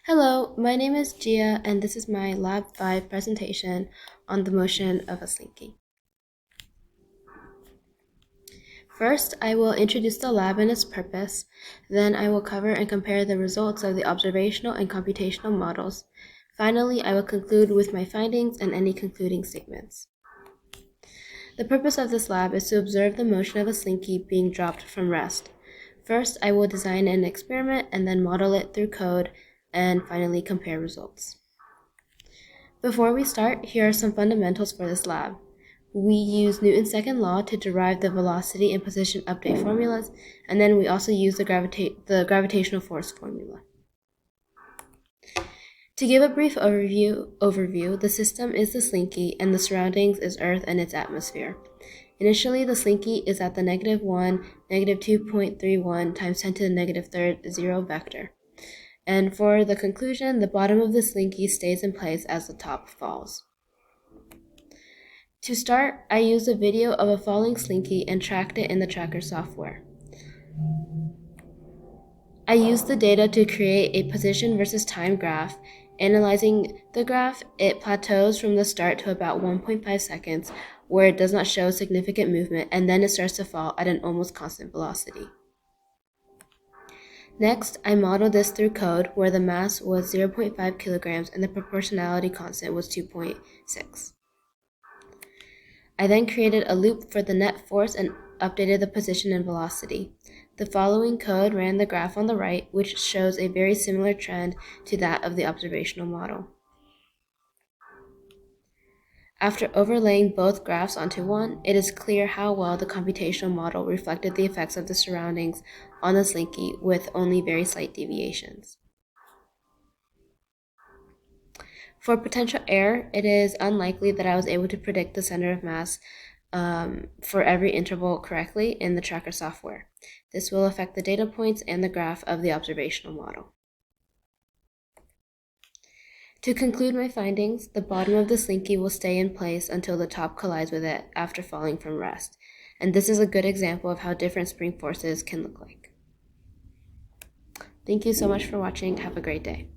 Hello, my name is Gia, and this is my Lab 5 presentation on the motion of a slinky. First, I will introduce the lab and its purpose. Then I will cover and compare the results of the observational and computational models. Finally, I will conclude with my findings and any concluding statements. The purpose of this lab is to observe the motion of a slinky being dropped from rest. First, I will design an experiment and then model it through code, and finally compare results. Before we start, here are some fundamentals for this lab. We use Newton's second law to derive the velocity and position update formulas, and then we also use the gravitational force formula. To give a brief overview, the system is the slinky, and the surroundings is Earth and its atmosphere. Initially, the slinky is at the -1, -2.31 times 10 to the -3rd 0 vector. And for the conclusion, the bottom of the slinky stays in place as the top falls. To start, I used a video of a falling slinky and tracked it in the tracker software. I used the data to create a position versus time graph. Analyzing the graph, it plateaus from the start to about 1.5 seconds, where it does not show significant movement, and then it starts to fall at an almost constant velocity. Next, I modeled this through code where the mass was 0.5 kilograms and the proportionality constant was 2.6. I then created a loop for the net force and updated the position and velocity. The following code ran the graph on the right, which shows a very similar trend to that of the observational model. After overlaying both graphs onto one, it is clear how well the computational model reflected the effects of the surroundings on the slinky with only very slight deviations. For potential error, it is unlikely that I was able to predict the center of mass for every interval correctly in the tracker software. This will affect the data points and the graph of the observational model. To conclude my findings, the bottom of the slinky will stay in place until the top collides with it after falling from rest. And this is a good example of how different spring forces can look like. Thank you so much for watching. Have a great day.